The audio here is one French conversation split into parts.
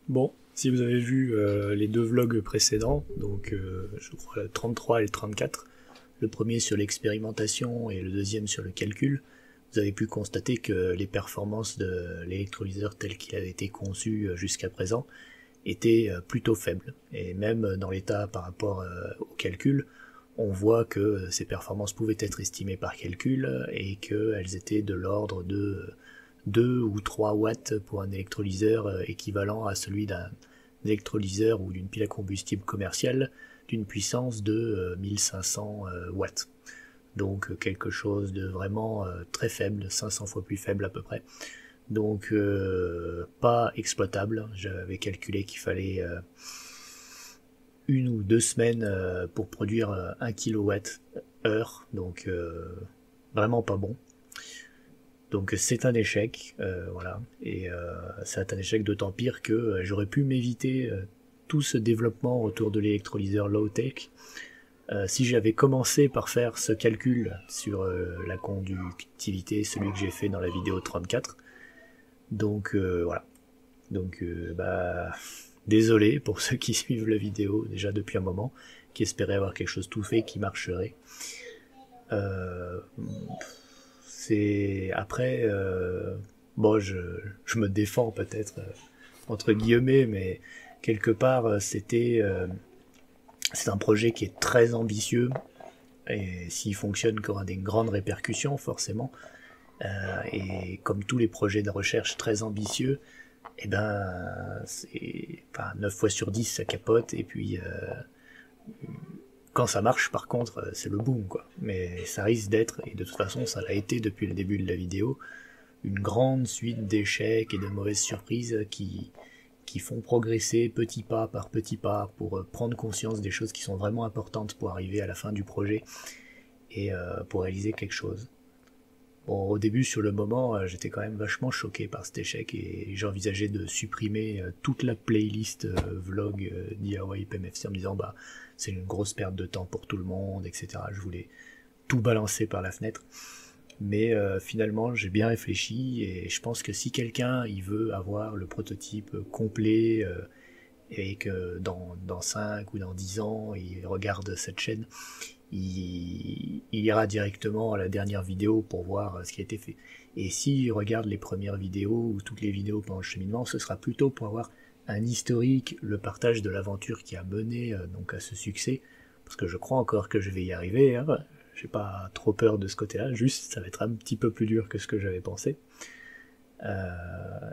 Bon, si vous avez vu les deux vlogs précédents, donc je crois le 33 et le 34, le premier sur l'expérimentation et le deuxième sur le calcul, vous avez pu constater que les performances de l'électrolyseur tel qu'il avait été conçu jusqu'à présent étaient plutôt faibles. Et même dans l'état par rapport au calcul, on voit que ces performances pouvaient être estimées par calcul et qu'elles étaient de l'ordre de 2 ou 3 watts pour un électrolyseur équivalent à celui d'un électrolyseur ou d'une pile à combustible commerciale d'une puissance de 1500 watts. Donc quelque chose de vraiment très faible, 500 fois plus faible à peu près. Donc pas exploitable. J'avais calculé qu'il fallait 1 ou 2 semaines pour produire 1 kWh, donc vraiment pas bon. Donc c'est un échec, voilà, et c'est un échec d'autant pire que j'aurais pu m'éviter tout ce développement autour de l'électrolyseur low-tech si j'avais commencé par faire ce calcul sur la conductivité, celui que j'ai fait dans la vidéo 34. Donc voilà, donc désolé pour ceux qui suivent la vidéo déjà depuis un moment, qui espéraient avoir quelque chose tout fait qui marcherait. Euh, c'est après bon je me défends peut-être entre guillemets, mais quelque part c'est un projet qui est très ambitieux et s'il fonctionne qu'il aura des grandes répercussions forcément. Et comme tous les projets de recherche très ambitieux, et c'est 9 fois sur 10 ça capote, et puis quand ça marche par contre c'est le boom quoi. Mais ça risque d'être, et de toute façon ça l'a été depuis le début de la vidéo, une grande suite d'échecs et de mauvaises surprises qui font progresser petit pas par petit pas pour prendre conscience des choses qui sont vraiment importantes pour arriver à la fin du projet et pour réaliser quelque chose. Bon, au début, sur le moment, j'étais quand même vachement choqué par cet échec et j'envisageais de supprimer toute la playlist vlog DIY PMFC en me disant bah c'est une grosse perte de temps pour tout le monde, etc. Je voulais tout balancer par la fenêtre. Mais finalement, j'ai bien réfléchi et je pense que si quelqu'un il veut avoir le prototype complet et que dans 5 ou dans 10 ans, il regarde cette chaîne, il ira directement à la dernière vidéo pour voir ce qui a été fait. Et s'il regarde les premières vidéos ou toutes les vidéos pendant le cheminement, ce sera plutôt pour avoir un historique, le partage de l'aventure qui a mené donc à ce succès, parce que je crois encore que je vais y arriver, hein. J'ai pas trop peur de ce côté-là, juste ça va être un petit peu plus dur que ce que j'avais pensé.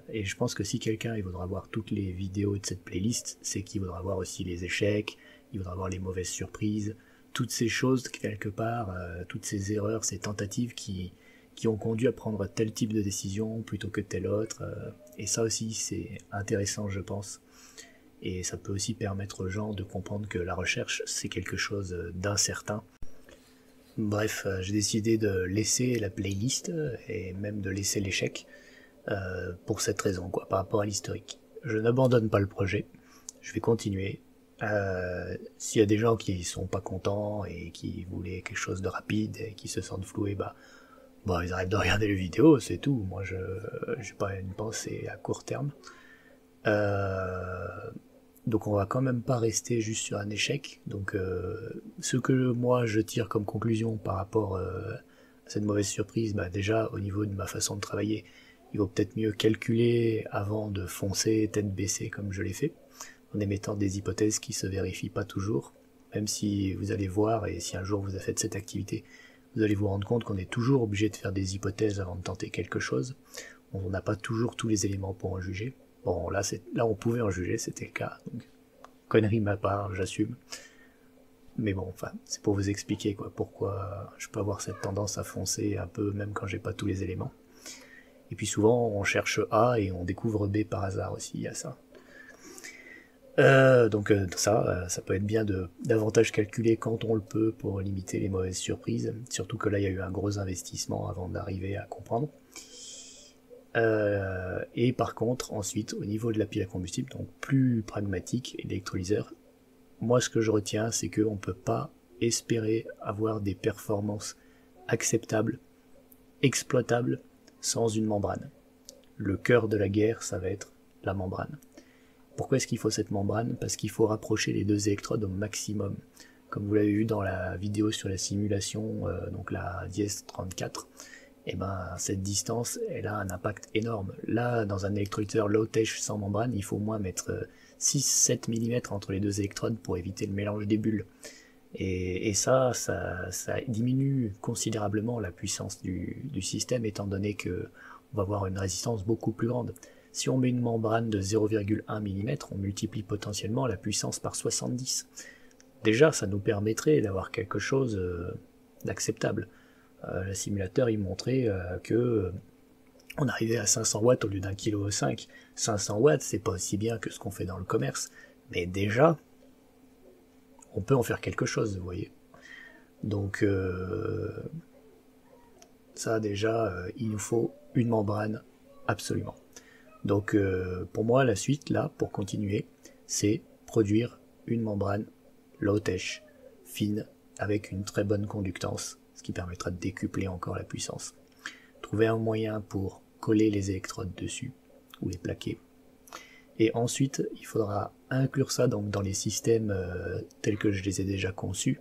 Et je pense que si quelqu'un il voudra voir toutes les vidéos de cette playlist, c'est qu'il voudra voir aussi les échecs, il voudra voir les mauvaises surprises, toutes ces choses quelque part, toutes ces erreurs, ces tentatives qui ont conduit à prendre tel type de décision plutôt que tel autre. Et ça aussi c'est intéressant je pense. Et ça peut aussi permettre aux gens de comprendre que la recherche c'est quelque chose d'incertain. Bref, j'ai décidé de laisser la playlist et même de laisser l'échec pour cette raison, quoi, par rapport à l'historique. Je n'abandonne pas le projet, je vais continuer. S'il y a des gens qui sont pas contents et qui voulaient quelque chose de rapide et qui se sentent floués, ils arrêtent de regarder les vidéos, c'est tout. Moi, je j'ai pas une pensée à court terme. Euh, donc on va quand même pas rester juste sur un échec. Donc ce que moi je tire comme conclusion par rapport à cette mauvaise surprise, déjà au niveau de ma façon de travailler, il vaut peut-être mieux calculer avant de foncer tête baissée comme je l'ai fait, en émettant des hypothèses qui se vérifient pas toujours. Même si vous allez voir, et si un jour vous avez fait cette activité, vous allez vous rendre compte qu'on est toujours obligé de faire des hypothèses avant de tenter quelque chose. On n'a pas toujours tous les éléments pour en juger. Bon, là on pouvait en juger, c'était le cas. Donc, connerie de ma part, j'assume. Mais bon, enfin, c'est pour vous expliquer quoi, pourquoi je peux avoir cette tendance à foncer un peu même quand j'ai pas tous les éléments. Et puis souvent on cherche A et on découvre B par hasard aussi, il y a ça. Ça peut être bien de davantage calculer quand on le peut pour limiter les mauvaises surprises. Surtout que là, il y a eu un gros investissement avant d'arriver à comprendre. Et par contre, ensuite, au niveau de la pile à combustible, donc plus pragmatique et l'électrolyseur, moi ce que je retiens, c'est qu'on ne peut pas espérer avoir des performances acceptables, exploitables, sans une membrane. Le cœur de la guerre, ça va être la membrane. Pourquoi est-ce qu'il faut cette membrane? Parce qu'il faut rapprocher les deux électrodes au maximum. Comme vous l'avez vu dans la vidéo sur la simulation, donc la dièse 34, et ben cette distance, elle a un impact énorme. Là, dans un électrolyteur low-tech sans membrane, il faut au moins mettre 6-7 mm entre les deux électrodes pour éviter le mélange des bulles. Et ça diminue considérablement la puissance du système, étant donné que on va avoir une résistance beaucoup plus grande. Si on met une membrane de 0,1 mm, on multiplie potentiellement la puissance par 70. Déjà, ça nous permettrait d'avoir quelque chose d'acceptable. Le simulateur, il montrait que on arrivait à 500 watts au lieu d'un kilo 5. 500 watts, c'est pas aussi bien que ce qu'on fait dans le commerce, mais déjà, on peut en faire quelque chose, vous voyez. Donc, ça déjà, il nous faut une membrane absolument. Donc, pour moi, la suite, là, pour continuer, c'est produire une membrane low-tech, fine, avec une très bonne conductance, ce qui permettra de décupler encore la puissance. Trouver un moyen pour coller les électrodes dessus, ou les plaquer. Et ensuite, il faudra inclure ça donc dans les systèmes tels que je les ai déjà conçus,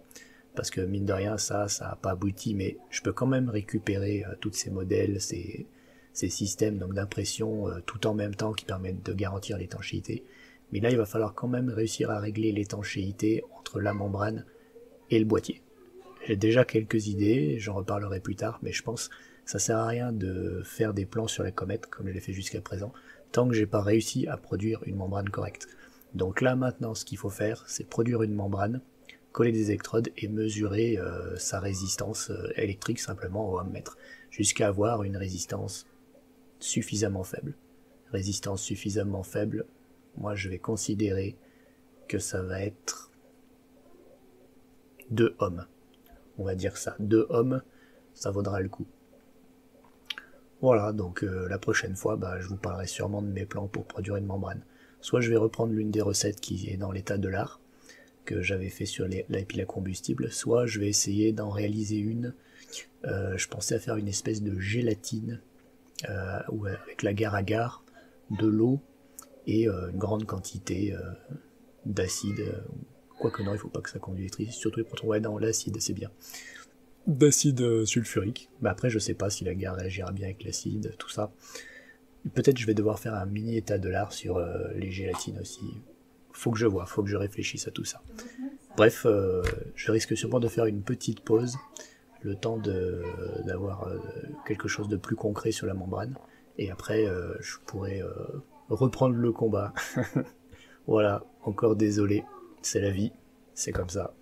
parce que mine de rien, ça n'a pas abouti, mais je peux quand même récupérer tous ces modèles, ces systèmes donc d'impression tout en même temps qui permettent de garantir l'étanchéité. Mais là, il va falloir quand même réussir à régler l'étanchéité entre la membrane et le boîtier. J'ai déjà quelques idées, j'en reparlerai plus tard, mais je pense que ça sert à rien de faire des plans sur la comète comme je l'ai fait jusqu'à présent, tant que j'ai pas réussi à produire une membrane correcte. Donc là maintenant, ce qu'il faut faire, c'est produire une membrane, coller des électrodes et mesurer sa résistance électrique simplement au ohmmètre, jusqu'à avoir une résistance suffisamment faible. Résistance suffisamment faible, moi je vais considérer que ça va être 2 ohms. On va dire ça, 2 ohms, ça vaudra le coup. Voilà, donc la prochaine fois, je vous parlerai sûrement de mes plans pour produire une membrane. Soit je vais reprendre l'une des recettes qui est dans l'état de l'art, que j'avais fait sur la pile à combustible, soit je vais essayer d'en réaliser une. Je pensais à faire une espèce de gélatine, où avec l'agar-agar, de l'eau et une grande quantité d'acide. Quoique non, il faut pas que ça conduise, surtout les protons. Ouais, non, l'acide, c'est bien. D'acide sulfurique. Après, je sais pas si l'agar réagira bien avec l'acide, tout ça. Peut-être je vais devoir faire un mini état de l'art sur les gélatines aussi. Faut que je réfléchisse à tout ça. Bref, je risque sûrement de faire une petite pause, le temps d'avoir quelque chose de plus concret sur la membrane, et après je pourrai reprendre le combat. Voilà, encore désolé, c'est la vie, c'est comme ça.